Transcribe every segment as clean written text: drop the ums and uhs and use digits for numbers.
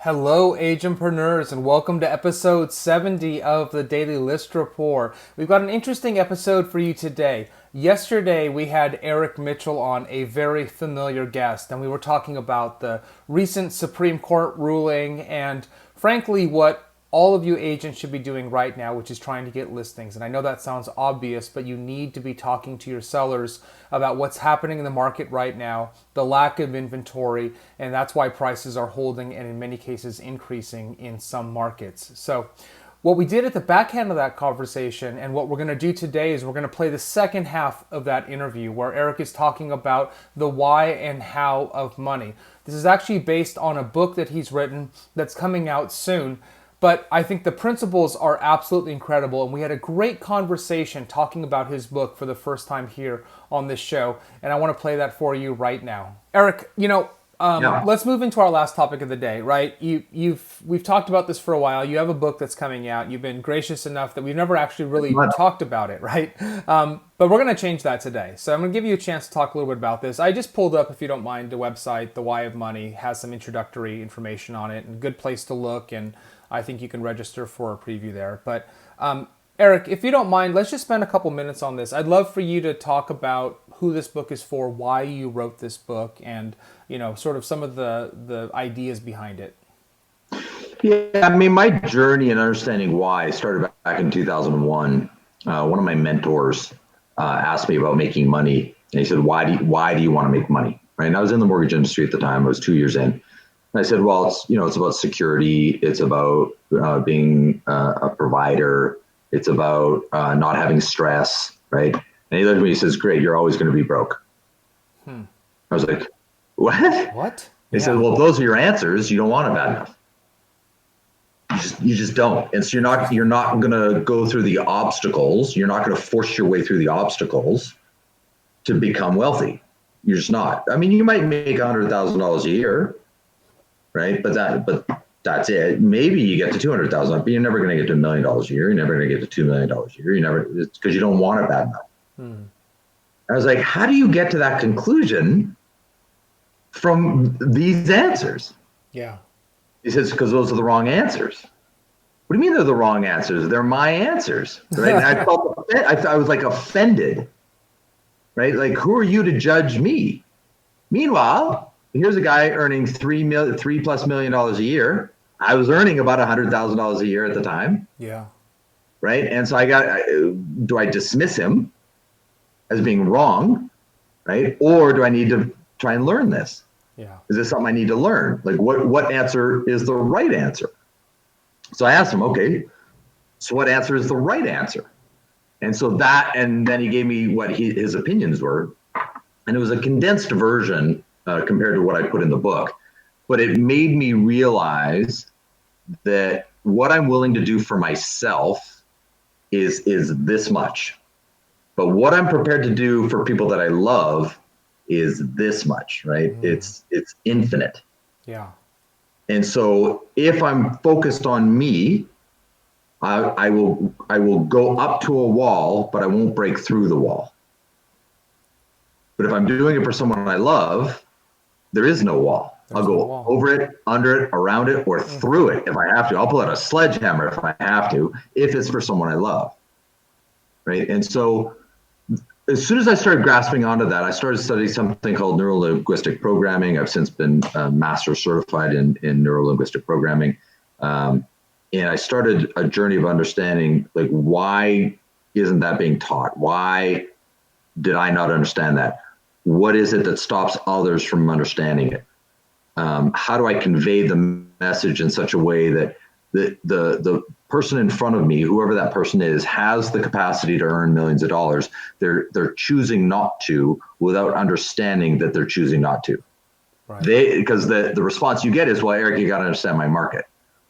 Hello, agentpreneurs, and welcome to episode 70 of the Daily List Report. We've got an interesting episode for you today. Yesterday, we had Eric Mitchell on, a very familiar guest, and we were talking about the recent Supreme Court ruling and, frankly, what all of you agents should be doing right now, which is trying to get listings. And I know that sounds obvious, but you need to be talking to your sellers about what's happening in the market right now, the lack of inventory, and that's why prices are holding and in many cases increasing in some markets. So what we did at the back end of that conversation and what we're going to do today is we're going to play the second half of that interview where Eric is talking about the why and how of money. This is actually based on a book that he's written that's coming out soon. But I think the principles are absolutely incredible, and we had a great conversation talking about his book for the first time here on this show, and I want to play that for you right now. Eric, let's move into our last topic of the day, right? We've talked about this for a while. You have a book that's coming out. You've been gracious enough that we've never actually really talked about it, right? But we're going to change that today. So I'm going to give you a chance to talk a little bit about this. I just pulled up, if you don't mind, the website, The Why of Money, has some introductory information on it, and a good place to look, and I think you can register for a preview there. But Eric, if you don't mind, let's just spend a couple minutes on this. I'd love for you to talk about who this book is for, why you wrote this book, and sort of some of the ideas behind it. Yeah, I mean, my journey in understanding why started back in 2001. One of my mentors asked me about making money, and he said, "Why do you want to make money?" Right? And I was in the mortgage industry at the time. I was 2 years in. And I said, well, it's about security. It's about being a provider. It's about not having stress, right? And he looked at me and he says, great, you're always going to be broke. I was like, what? What? He said, well, if those are your answers, you don't want it bad enough. You just don't. And so you're not going to go through the obstacles. You're not going to force your way through the obstacles to become wealthy. You're just not. I mean, you might make $100,000 a year. Right, but that's it. Maybe you get to 200,000, but you're never going to get to $1 million a year. You're never going to get to $2 million a year. It's because you don't want it bad enough. I was like, how do you get to that conclusion from these answers? Yeah. He says, because those are the wrong answers. What do you mean they're the wrong answers? They're my answers, right? I was like offended, right? Like, who are you to judge me? Meanwhile, here's a guy earning $3+ million a year. I was earning about $100,000 a year at the time. Yeah. Right. And so do I dismiss him as being wrong? Right. Or do I need to try and learn this? Yeah. Is this something I need to learn? Like what answer is the right answer? So I asked him, okay, so what answer is the right answer? And then he gave me what his opinions were. And it was a condensed version compared to what I put in the book. But it made me realize that what I'm willing to do for myself is this much. But what I'm prepared to do for people that I love is this much, right? It's infinite. Yeah. And so if I'm focused on me, I will go up to a wall, but I won't break through the wall. But if I'm doing it for someone I love, there is no wall. I'll go over it, under it, around it, or through it if I have to. I'll pull out a sledgehammer if I have to, if it's for someone I love. Right? And so as soon as I started grasping onto that, I started studying something called neuro-linguistic programming. I've since been master certified in neuro-linguistic programming. And I started a journey of understanding, like, why isn't that being taught? Why did I not understand that? What is it that stops others from understanding it? How do I convey the message in such a way that the person in front of me, whoever that person is, has the capacity to earn millions of dollars? They're choosing not to without understanding that they're choosing not to. Right. Because the response you get is, well, Eric, you got to understand my market.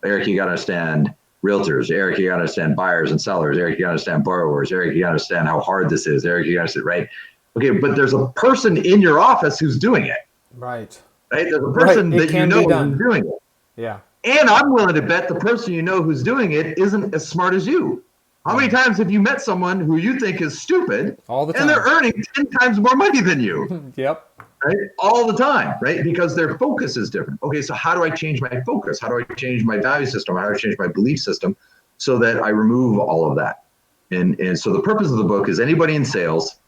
Eric, you got to understand realtors. Eric, you got to understand buyers and sellers. Eric, you got to understand borrowers. Eric, you got to understand how hard this is. Eric, you got to understand, right? Okay, but there's a person in your office who's doing it. Right. Right? There's a person that you know who's doing it. Yeah. And I'm willing to bet the person you know who's doing it isn't as smart as you. How many times have you met someone who you think is stupid all the time, and they're earning 10 times more money than you? Yep. right? All the time, right? Because their focus is different. Okay, so how do I change my focus? How do I change my value system? How do I change my belief system so that I remove all of that? And so the purpose of the book is anybody in sales,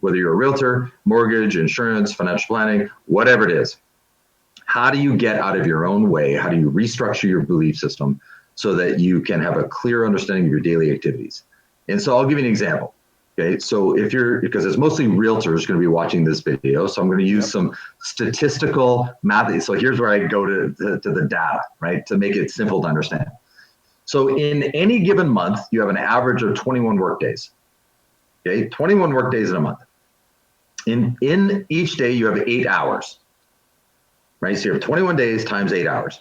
whether you're a realtor, mortgage, insurance, financial planning, whatever it is, how do you get out of your own way? How do you restructure your belief system so that you can have a clear understanding of your daily activities? And so I'll give you an example. Okay, so if you're, because it's mostly realtors going to be watching this video, so I'm going to use some statistical math. So here's where I go to the data, right, to make it simple to understand. So in any given month, you have an average of 21 work days. Okay, 21 work days in a month. In each day, you have 8 hours, right? So you have 21 days times 8 hours.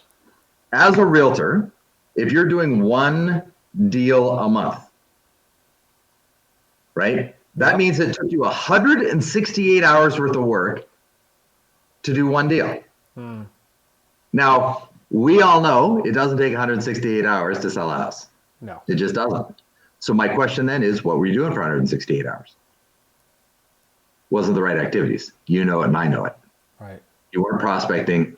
As a realtor, if you're doing one deal a month, right? That means it took you 168 hours worth of work to do one deal. Now, we all know it doesn't take 168 hours to sell a house. No. It just doesn't. So my question then is, what were you doing for 168 hours? Wasn't the right activities. You know it and I know it. Right. You weren't prospecting,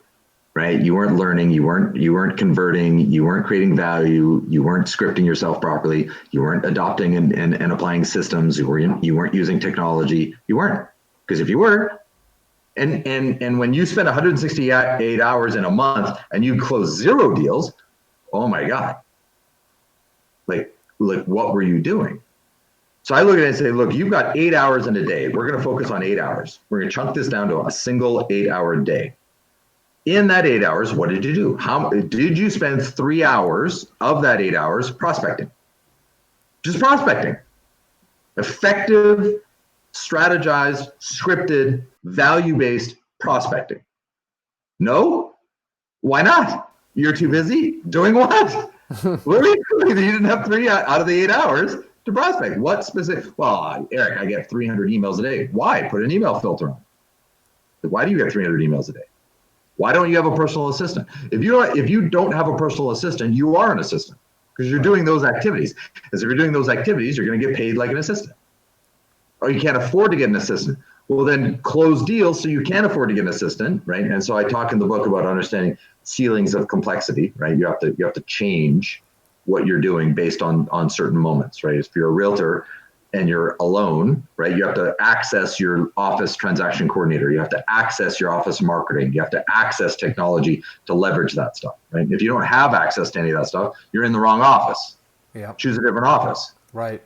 right? You weren't learning, you weren't converting, you weren't creating value, you weren't scripting yourself properly, you weren't adopting and applying systems, you weren't using technology, you weren't. Because if you were, and when you spend 168 hours in a month and you close 0 deals, oh my God. Like what were you doing? So I look at it and say, look, you've got 8 hours in a day. We're going to focus on 8 hours. We're going to chunk this down to a single 8-hour day. In that 8 hours, what did you do? How did you spend 3 hours of that 8 hours prospecting? Just prospecting. Effective, strategized, scripted, value-based prospecting. No? Why not? You're too busy doing what? Literally, you didn't have 3 out of the 8 hours to prospect. What specific? Well, Eric, I get 300 emails a day. Why? Put an email filter on. Why do you get 300 emails a day? Why don't you have a personal assistant? If you don't have a personal assistant, you are an assistant because you're doing those activities. Because if you're doing those activities, you're going to get paid like an assistant. Or you can't afford to get an assistant. Well, then close deals so you can afford to get an assistant, right? And so I talk in the book about understanding ceilings of complexity, right? You have to change what you're doing based on certain moments, right? If you're a realtor and you're alone, right, you have to access your office transaction coordinator. You have to access your office marketing. You have to access technology to leverage that stuff, right? If you don't have access to any of that stuff, you're in the wrong office. Yeah. Choose a different office. Right.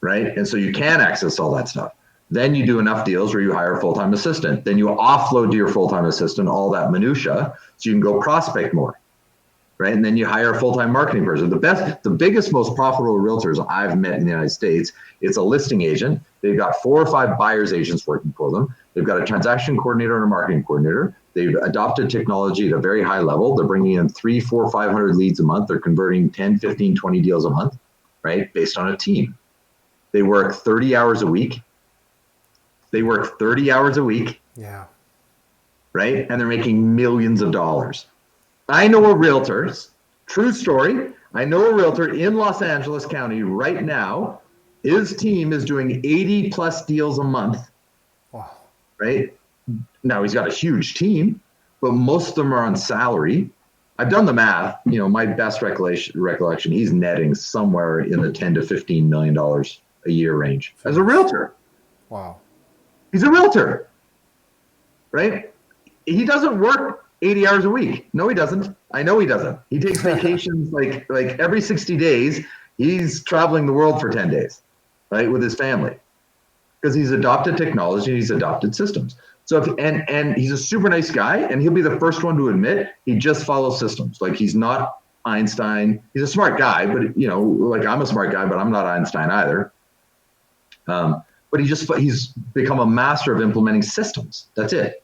Right? And so you can access all that stuff. Then you do enough deals where you hire a full-time assistant. Then you offload to your full-time assistant all that minutia so you can go prospect more. Right? And then you hire a full-time marketing person. The biggest, most profitable realtors I've met in the United States, it's a listing agent. They've got 4 or 5 buyer's agents working for them. They've got a transaction coordinator and a marketing coordinator. They've adopted technology at a very high level. They're bringing in 300, 400, 500 leads a month. They're converting 10, 15, 20 deals a month, right? Based on a team. They work 30 hours a week. Yeah. Right? And they're making millions of dollars. I know a realtor, true story. I know a realtor in Los Angeles County right now. His team is doing 80 plus deals a month. Wow. Right? Now he's got a huge team, but most of them are on salary. I've done the math. You know, my best recollection, he's netting somewhere in the $10 to $15 million a year range as a realtor. Wow. He's a realtor, right? He doesn't work 80 hours a week. No, he doesn't. I know he doesn't. He takes vacations like every 60 days. He's traveling the world for 10 days, right, with his family, because he's adopted technology. He's adopted systems. So and he's a super nice guy, and he'll be the first one to admit he just follows systems. Like, he's not Einstein. He's a smart guy, but you know, like, I'm a smart guy, but I'm not Einstein either. But he's become a master of implementing systems. That's it.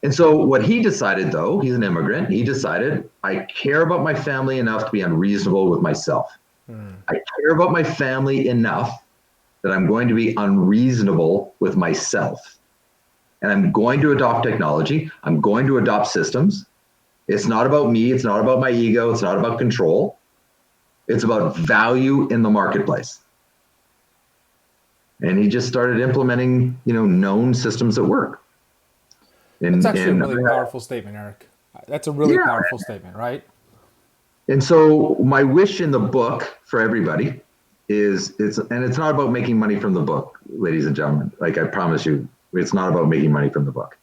And so what he decided, though, he's an immigrant, he decided, I care about my family enough to be unreasonable with myself. I care about my family enough that I'm going to be unreasonable with myself. And I'm going to adopt technology. I'm going to adopt systems. It's not about me. It's not about my ego. It's not about control. It's about value in the marketplace. And he just started implementing, known systems that work. That's And actually a really powerful statement, Eric. That's a really yeah, powerful statement, right? and so my wish in the book for everybody is it's not about making money from the book, ladies and gentlemen. Like I promise you, it's not about making money from the book.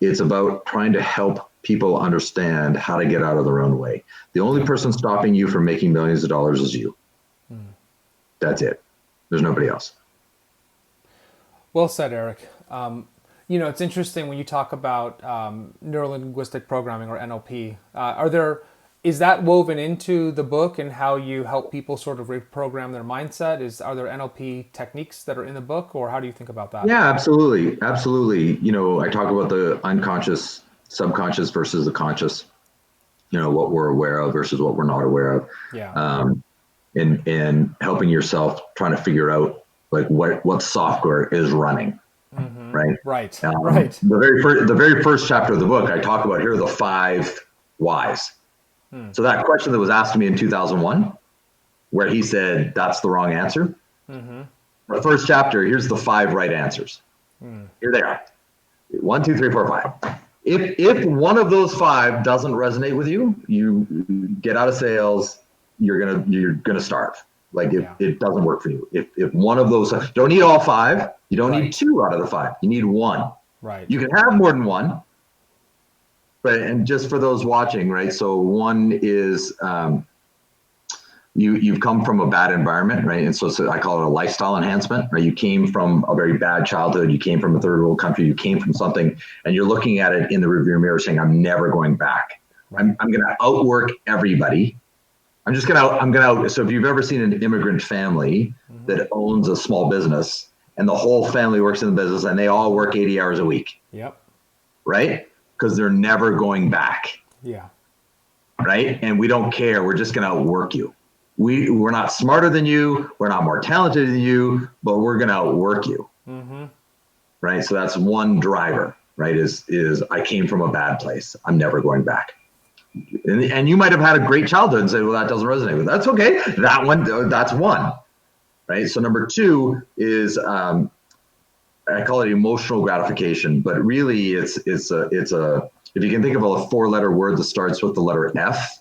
It's about trying to help people understand how to get out of their own way. The only person stopping you from making millions of dollars is you. That's it. There's nobody else. Well said, Eric. It's interesting when you talk about neuro-linguistic programming or NLP. Is that woven into the book and how you help people sort of reprogram their mindset? Are there NLP techniques that are in the book, or how do you think about that? Yeah, absolutely. Absolutely. I talk about the unconscious, subconscious versus the conscious, what we're aware of versus what we're not aware of. Yeah. And helping yourself trying to figure out like what software is running. Right. Right. Right. The very first chapter of the book, I talk about here are the 5 whys. So that question that was asked to me in 2001, where he said that's the wrong answer. The first chapter, here's the 5 right answers. Here they are. 1, 2, 3, 4, 5. If one of those 5 doesn't resonate with you, you get out of sales. You're gonna starve. Like it doesn't work for you. If one of those, you don't need all 5. You don't need 2 out of the 5. You need 1. Right. You can have more than 1. Right. And just for those watching, right? So 1 is you've come from a bad environment, right? And so I call it a lifestyle enhancement, right? You came from a very bad childhood. You came from a third world country. You came from something, and you're looking at it in the rearview mirror saying, I'm never going back. I'm going to outwork everybody. I'm going to, so if you've ever seen an immigrant family that owns a small business and the whole family works in the business and they all work 80 hours a week. Yep. Right? Because they're never going back. Yeah. Right? And we don't care. We're just going to outwork you. We're not smarter than you. We're not more talented than you, but we're going to outwork you. Right? So that's one driver, right? Is I came from a bad place. I'm never going back. And you might have had a great childhood and say, well, that doesn't resonate with. That's okay. That's 1. Right? So number 2 is I call it emotional gratification, but really it's a if you can think of a 4-letter word that starts with the letter F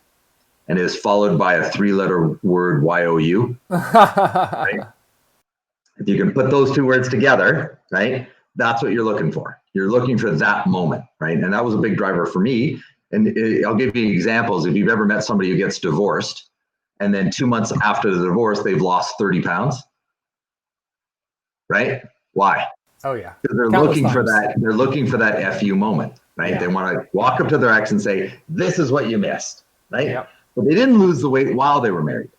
and is followed by a 3-letter word YOU. Right? If you can put those 2 words together, right? That's what you're looking for. You're looking for that moment, right? And that was a big driver for me. And I'll give you examples. If you've ever met somebody who gets divorced and then 2 months after the divorce, they've lost 30 pounds, right? Why? Oh yeah. Because they're looking for that. They're looking for that FU moment, right? They want to walk up to their ex and say, "This is what you missed," right? Yep. But they didn't lose the weight while they were married.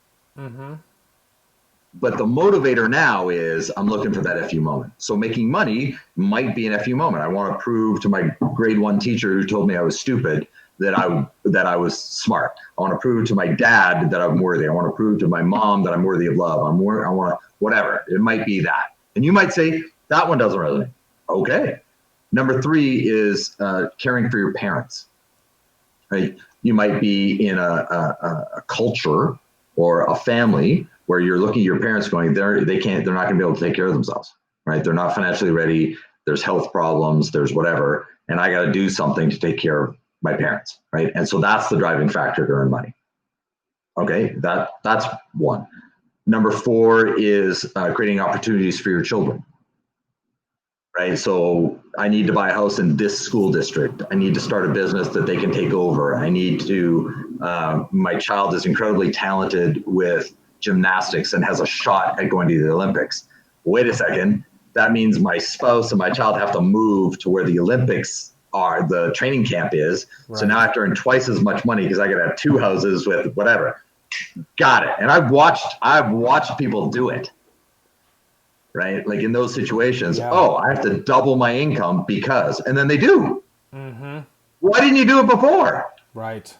But the motivator now is I'm looking for that FU moment. So making money might be an FU moment. I want to prove to my grade 1 teacher who told me I was stupid that I was smart. I want to prove to my dad that I'm worthy. I want to prove to my mom that I'm worthy of love. I want to whatever. It might be that. And you might say, that one doesn't resonate. Okay. Number 3 is caring for your parents. Right? You might be in a culture or a family where you're looking at your parents going, they're not going to be able to take care of themselves. Right? They're not financially ready. There's health problems. There's whatever, and I got to do something to take care of my parents. Right? And so that's the driving factor to earn money. Okay, that's 1. Number 4 is creating opportunities for your children. Right. So I need to buy a house in this school district. I need to start a business that they can take over. I need to, my child is incredibly talented with gymnastics and has a shot at going to the Olympics. Wait a second. That means my spouse and my child have to move to where the Olympics are, the training camp is. Right. So now I have to earn twice as much money because I got to have 2 houses with whatever. Got it. And I've watched people do it. Right? Like in those situations, I have to double my income because, and then they do. Why didn't you do it before? Right.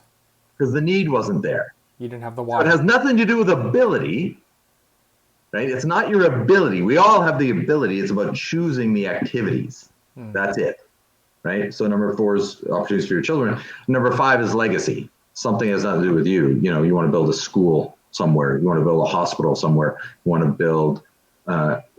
Because the need wasn't there. You didn't have the why. So it has nothing to do with ability, right? It's not your ability. We all have the ability. It's about choosing the activities. That's it. Right? So number 4 is opportunities for your children. Number 5 is legacy. Something has nothing to do with you. You want to build a school somewhere. You want to build a hospital somewhere. You want to build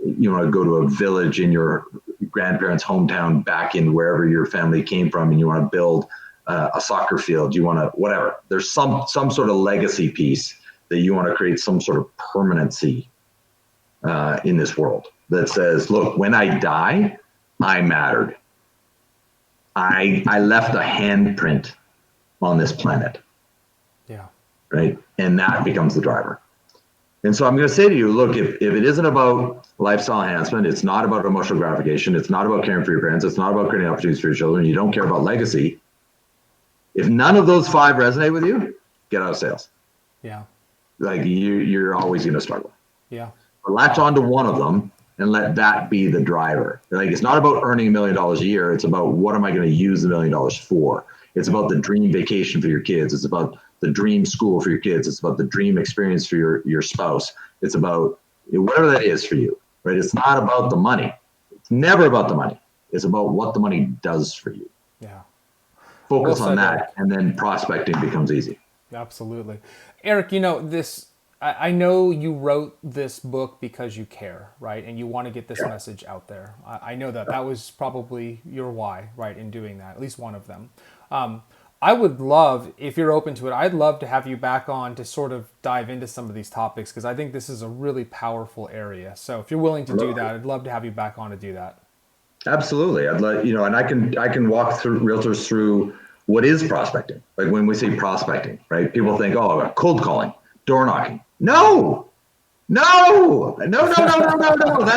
you want to go to a village in your grandparents' hometown back in wherever your family came from, and you want to build a soccer field. You want to, whatever. There's some sort of legacy piece that you want to create some sort of permanency in this world that says, look, when I die, I mattered. I left a handprint on this planet. Yeah. Right. And that becomes the driver. And so I'm going to say to you, look, if it isn't about lifestyle enhancement, it's not about emotional gratification, it's not about caring for your parents, it's not about creating opportunities for your children, you don't care about legacy. If none of those 5 resonate with you, get out of sales. Yeah. Like you're always going to struggle. Yeah. But latch onto one of them and let that be the driver. Like, it's not about earning $1 million a year. It's about, what am I going to use the $1 million for? It's about the dream vacation for your kids. It's about the dream school for your kids. It's about the dream experience for your spouse. It's about whatever that is for you, right? It's not about the money. It's never about the money. It's about what the money does for you. Yeah. Focus Well on said, that, Eric. and then prospecting becomes easy. Absolutely. Eric, I know you wrote this book because you care, right? And you want to get this message out there. I know that was probably your why, right, in doing that, at least one of them. I would love, if you're open to it, I'd love to have you back on to sort of dive into some of these topics, because I think this is a really powerful area. So if you're willing to do that, I'd love to have you back on to do that. Absolutely. I'd like, and I can walk through realtors through what is prospecting. Like, when we say prospecting, right? People think, oh, cold calling, door knocking. No. That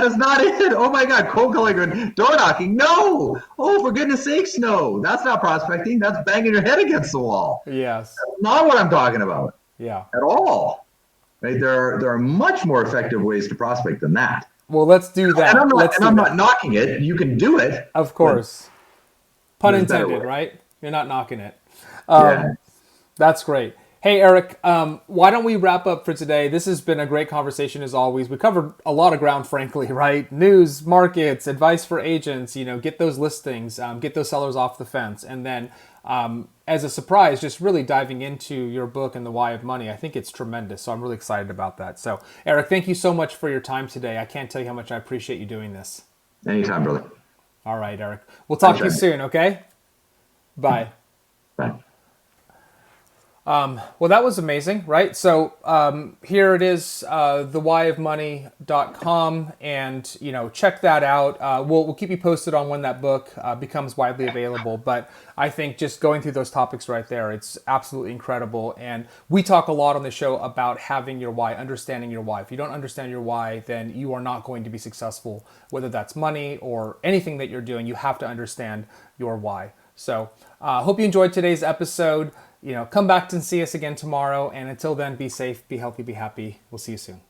is not it. Oh my God, cold calling and door knocking. No. Oh, for goodness sakes, no. That's not prospecting. That's banging your head against the wall. Yes. That's not what I'm talking about. Yeah. At all. Right? There are much more effective ways to prospect than that. Well, let's do that. And I'm not knocking it. You can do it. Of course. Pun intended, right? You're not knocking it. That's great. Hey, Eric, why don't we wrap up for today? This has been a great conversation as always. We covered a lot of ground, frankly, right? News, markets, advice for agents, get those listings, get those sellers off the fence. And then as a surprise, just really diving into your book and the why of money. I think it's tremendous. So I'm really excited about that. So Eric, thank you so much for your time today. I can't tell you how much I appreciate you doing this. Anytime, brother. All right, Eric. We'll talk to you soon, okay? Bye. Bye. Well, that was amazing, right? So here it is, thewhyofmoney.com, and check that out. We'll keep you posted on when that book becomes widely available. But I think just going through those topics right there, it's absolutely incredible. And we talk a lot on the show about having your why, understanding your why. If you don't understand your why, then you are not going to be successful, whether that's money or anything that you're doing. You have to understand your why. So hope you enjoyed today's episode. Come back and see us again tomorrow. And until then, be safe, be healthy, be happy. We'll see you soon.